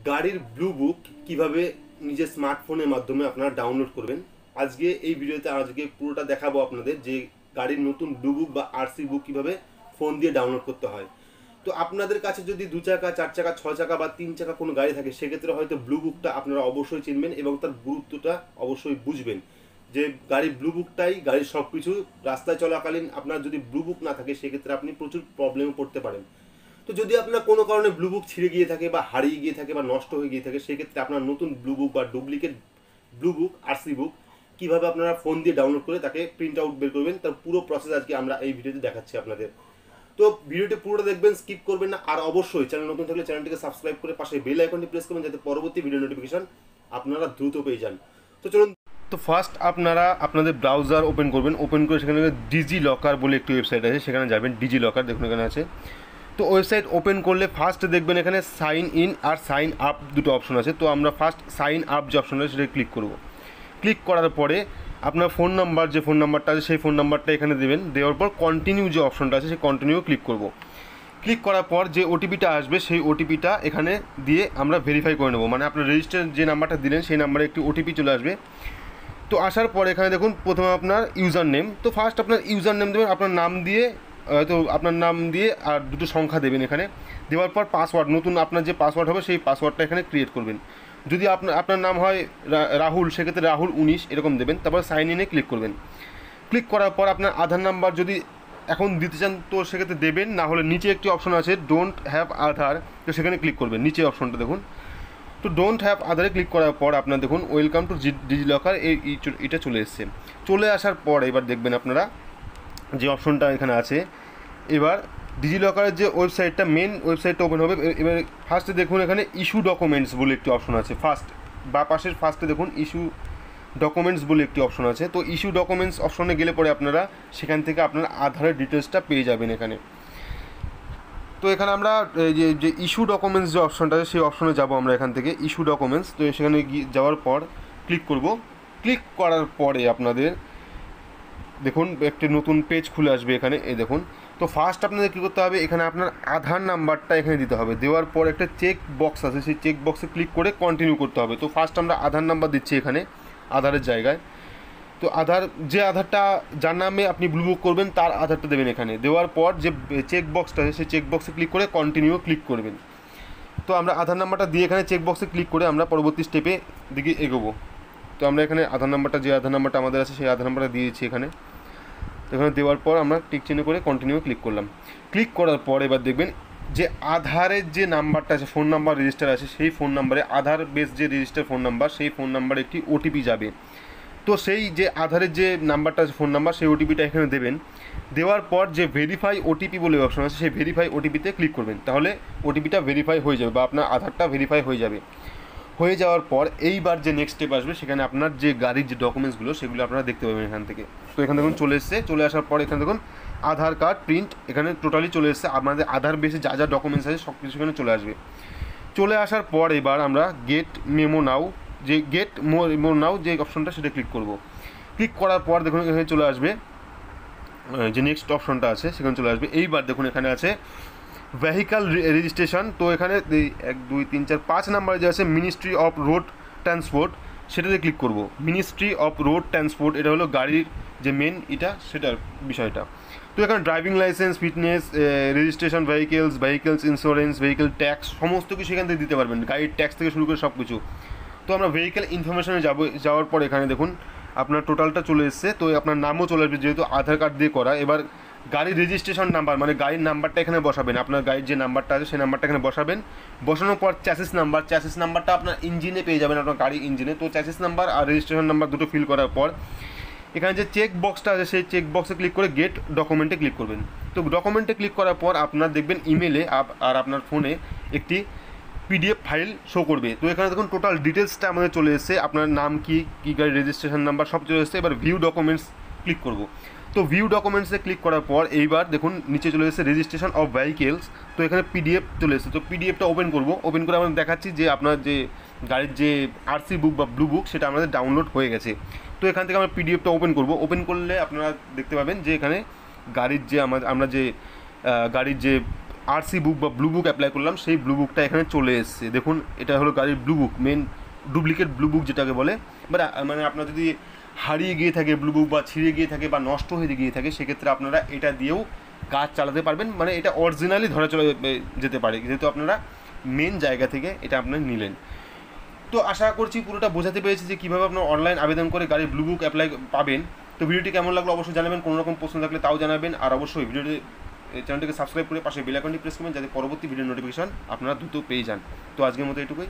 গাড়ির ব্লু বুক কিভাবে নিজের স্মার্টফোনের মাধ্যমে আপনারা ডাউনলোড করবেন আজকে এই ভিডিওতে পুরোটা দেখাবো আপনাদের যে গাড়ির নতুন ব্লু বুক বা আরসি বুক কিভাবে ফোন দিয়ে ডাউনলোড করতে হয়। তো আপনাদের কাছে যদি 2 চাকা 4 চাকা 6 চাকা বা 3 চাকা কোনো গাড়ি থাকে সেক্ষেত্রে হয়তো ব্লু বুকটা আপনারা অবশ্যই চিনবেন এবং তার গুরুত্বটা অবশ্যই বুঝবেন যে গাড়ির ব্লু বুকটাই গাড়ির সব কিছু। রাস্তায় চলাকালীন আপনার যদি ব্লু বুক না থাকে সেক্ষেত্রে আপনি প্রচুর প্রবলেমে পড়তে পারেন। তো যদি আপনার কোনো কারণে ব্লু বুক ছিঁড়ে গিয়ে থাকে বা হারিয়ে গিয়ে থাকে বা নষ্ট হয়ে গিয়ে থাকে সেক্ষেত্রে আপনার নতুন ব্লু বুক বা ডুপ্লিকেট ব্লু বুক আরসি বুক কীভাবে আপনারা ফোন দিয়ে ডাউনলোড করে তাকে প্রিন্ট আউট বের করবেন তার পুরো প্রসেস আজকে আমরা এই ভিডিওতে দেখাচ্ছি আপনাদের। তো ভিডিওটি পুরোটা দেখবেন, স্কিপ করবেন না। আর অবশ্যই চ্যানেল নতুন থাকলে চ্যানেলটিকে সাবস্ক্রাইব করে পাশে বেল আইকনটি প্রেস করবেন যাতে পরবর্তী ভিডিও নোটিফিকেশন আপনারা দ্রুত পেয়ে যান। তো চলুন, তো ফার্স্ট আপনারা আপনাদের ব্রাউজার ওপেন করবেন। ওপেন করে সেখানে ডিজি লকার বলে একটি ওয়েবসাইট আছে, সেখানে যাবেন। ডিজি লকার দেখুন এখানে আছে। তো ওয়েবসাইট ওপেন করলে ফার্স্ট দেখবেন এখানে সাইন ইন আর সাইন আপ দুটো অপশন আছে। তো আমরা ফার্স্ট সাইন আপ যে অপশন আছে সেটা ক্লিক করব। ক্লিক করার পরে আপনার ফোন নাম্বার, যে ফোন নাম্বারটা আছে সেই ফোন নাম্বারটা এখানে দেবেন। দেওয়ার পর কন্টিনিউ যে অপশনটা আছে সেই কন্টিনিউ ক্লিক করব। ক্লিক করার পর যে ওটিপিটা আসবে সেই ওটিপিটা এখানে দিয়ে আমরা ভেরিফাই করে নেব। মানে আপনার রেজিস্টার যে নাম্বারটা দিলেন সেই নাম্বারে একটি ওটিপি চলে আসবে। তো আসার পর এখানে দেখুন প্রথমে আপনার ইউজার নেম। তো ফার্স্ট আপনার ইউজার নেম দেবেন, আপনার নাম দিয়ে, তো আপনার নাম দিয়ে আর দুটো সংখ্যা দেবেন এখানে। দেওয়ার পর পাসওয়ার্ড, নতুন আপনার যে পাসওয়ার্ড হবে সেই পাসওয়ার্ডটা এখানে ক্রিয়েট করবেন। যদি আপনার নাম হয় রাহুল, সেক্ষেত্রে রাহুল 19 এরকম দেবেন। তারপর সাইন ইনে ক্লিক করবেন। ক্লিক করার পর আপনার আধার নাম্বার যদি এখন দিতে চান তো সেক্ষেত্রে দেবেন, না হলে নিচে একটি অপশন আছে ডোন্ট হ্যাভ আধার, তো সেখানে ক্লিক করবেন। নিচে অপশনটা দেখুন, তো ডোন্ট হ্যাভ আধারে ক্লিক করার পর আপনার দেখুন ওয়েলকাম টু ডিজি লকার এটা চলে এসছে। চলে আসার পর এবার দেখবেন আপনারা যে অপশনটা এখানে আছে, এবার ডিজি লকারের যে ওয়েবসাইটটা, মেন ওয়েবসাইটটা ওপেন হবে। এবার ফার্স্টে দেখুন এখানে ইস্যু ডকুমেন্টস বলে একটি অপশন আছে। বা পাশের ফার্স্টে দেখুন ইস্যু ডকুমেন্টস বলে একটি অপশন আছে। তো ইস্যু ডকুমেন্টস অপশনে গেলে পরে আপনারা সেখান থেকে আপনার আধারের ডিটেলসটা পেয়ে যাবেন এখানে। তো এখানে আমরা যে ইস্যু ডকুমেন্টস যে অপশনটা আছে সেই অপশনে যাব আমরা এখান থেকে ইস্যু ডকুমেন্টস। তো সেখানে যাওয়ার পর ক্লিক করব। ক্লিক করার পরে আপনাদের দেখুন একটি নতুন পেজ খুলে আসবে এখানে, এই দেখুন। তো ফার্স্ট আপনাদের কী করতে হবে, এখানে আপনার আধার নাম্বারটা এখানে দিতে হবে। দেওয়ার পর একটা চেক বক্স আছে, সেই চেক বক্সে ক্লিক করে কন্টিনিউ করতে হবে। তো ফার্স্ট আমরা আধার নাম্বার দিচ্ছি এখানে আধারের জায়গায়। তো যে আধারটা যার নামে আপনি ব্লু বুক করবেন তার আধারটা দেবেন এখানে। দেওয়ার পর যে চেক বক্সটা আছে সেই চেক বক্সে ক্লিক করে কন্টিনিউ ক্লিক করবেন। তো আমরা আধার নাম্বারটা দিয়ে এখানে চেক বক্সে ক্লিক করে আমরা পরবর্তী স্টেপে দিকে এগোবো। তো আমরা এখানে আধার নাম্বারটা আমাদের আছে সেই আধার নাম্বারটা দিয়েছি এখানে। তো এখানে দেওয়ার পর আমরা টিক চিহ্ন করে কন্টিনিউ ক্লিক করলাম। ক্লিক করার পর এবার দেখবেন যে আধারের যে নাম্বারটা আছে, ফোন নাম্বার রেজিস্টার আছে, সেই ফোন নাম্বারে আধার বেস যে রেজিস্টার ফোন নাম্বার, সেই ফোন নাম্বারে একটি ওটিপি যাবে। তো সেই যে আধারের যে নাম্বারটা আছে ফোন নাম্বার, সেই ওটিপিটা এখানে দেবেন। দেওয়ার পর যে ভেরিফাই ওটিপি বলে অপশন আছে সেই ভেরিফাই ওটিপিতে ক্লিক করবেন। তাহলে ওটিপিটা ভেরিফাই হয়ে যাবে বা আপনার আধারটা ভেরিফাই হয়ে যাবে। হয়ে যাওয়ার পর এইবার যে নেক্সট স্টেপ আসবে সেখানে আপনার যে গাড়ির যে ডকুমেন্টসগুলো সেগুলো আপনারা দেখতে পাবেন এখান থেকে। তো এখানে দেখুন চলে এসছে। চলে আসার পর এখানে দেখুন আধার কার্ড প্রিন্ট এখানে টোটালি চলে এসছে। আমাদের আধার বেসে যা যা ডকুমেন্টস আছে সব কিছু এখানে চলে আসবে। চলে আসার পর এবার আমরা গেট মেমো নাও যে অপশনটা সেটা ক্লিক করব। ক্লিক করার পর দেখুন এখানে চলে আসবে যে নেক্সট অপশনটা আছে সেখানে চলে আসবে। এইবার দেখুন এখানে আছে ভেহিক্যাল রেজিস্ট্রেশন। তো এখানে 1 2 3 4 5 নাম্বারে যে আছে মিনিস্ট্রি অফ রোড ট্রান্সপোর্ট, সেটাতে ক্লিক করব। মিনিস্ট্রি অফ রোড ট্রান্সপোর্ট এটা হলো গাড়ির যে মেন সেটার বিষয়টা। তো এখানে driving licence, fitness, registration, vehicles insurance, vehicle tax সমস্ত কিছু এখান থেকে দিতে পারবেন, গাড়ির ট্যাক্স থেকে শুরু করে সব কিছু। তো আমরা ভেহিকেল ইনফরমেশনে যাওয়ার পর এখানে দেখুন আপনার টোটালটা চলে এসছে। তো আপনার নামও চলে আসবে যেহেতু আধার কার্ড দিয়ে করা। এবার গাড়ির রেজিস্ট্রেশন নাম্বার মানে গাড়ির নাম্বারটা এখানে বসাবেন। আপনার গাড়ির যে নাম্বারটা আছে সেই নাম্বারটা এখানে বসাবেন। বসানোর পর চ্যাসিস নাম্বারটা আপনার ইঞ্জিনে পেয়ে যাবেন, আপনার গাড়ির ইঞ্জিনে। তো চ্যাসিস নাম্বার আর রেজিস্ট্রেশন নাম্বার দুটো ফিল করার পর এখানে যে চেক বক্সটা আছে সেই চেক বক্সে ক্লিক করে গেট ডকুমেন্টে ক্লিক করবেন। তো ডকুমেন্টে ক্লিক করার পর আপনার দেখবেন ইমেলে আর আপনার ফোনে একটি পিডিএফ ফাইল শো করবে। তো এখানে দেখুন টোটাল ডিটেলসটা আমাদের চলে এসেছে, আপনার নাম কী গাড়ির রেজিস্ট্রেশন নাম্বার সব চলে এসেছে। এবার ভিউ ডকুমেন্টস ক্লিক করব। তো ভিউ ডকুমেন্টসে ক্লিক করার পর এইবার দেখুন নিচে চলে এসেছে রেজিস্ট্রেশন অফ ভেহিকেলস। তো এখানে পিডিএফ চলে এসেছে। তো পিডিএফটা ওপেন করব। ওপেন করে আমরা দেখাচ্ছি যে আপনার যে গাড়ির যে আরসি বুক বা ব্লু বুক সেটা আমাদের ডাউনলোড হয়ে গেছে। তো এখান থেকে আমরা পিডিএফটা ওপেন করব। ওপেন করলে আপনারা দেখতে পাবেন যে এখানে গাড়ির যে আমরা যে গাড়ির যে আরসি বুক বা ব্লু বুক অ্যাপ্লাই করলাম, সেই ব্লু বুকটা এখানে চলে এসছে। দেখুন এটা হলো গাড়ির ব্লু বুক, মেন ডুপ্লিকেট ব্লু বুক যেটাকে বলে। মানে আপনার যদি হারিয়ে গিয়ে থাকে ব্লু বুক বা ছিঁড়ে গিয়ে থাকে বা নষ্ট হয়ে গিয়ে থাকে, সেক্ষেত্রে আপনারা এটা দিয়েও কাজ চালাতে পারবেন। মানে এটা অরিজিনালি ধরে চলে যেতে পারে, যেহেতু আপনারা মেন জায়গা থেকে এটা আপনারা নিলেন। তো আশা করছি পুরোটা বোঝাতে পেরেছি যে কীভাবে আপনার অনলাইন আবেদন করে গাড়ির ব্লু বুক অ্যাপ্লাই পাবেন। তো ভিডিওটি কেমন লাগলো অবশ্যই জানাবেন, কোনো রকম প্রশ্ন থাকলে তাও জানাবেন। আর অবশ্যই ভিডিওটি চ্যানেলটিকে সাবস্ক্রাইব করে পাশে বেল আইকনটি প্রেস করবেন, যাতে পরবর্তী ভিডিও নোটিফিকেশন আপনারা দ্রুত পেয়ে যান। তো আজকের মতো এটুকুই।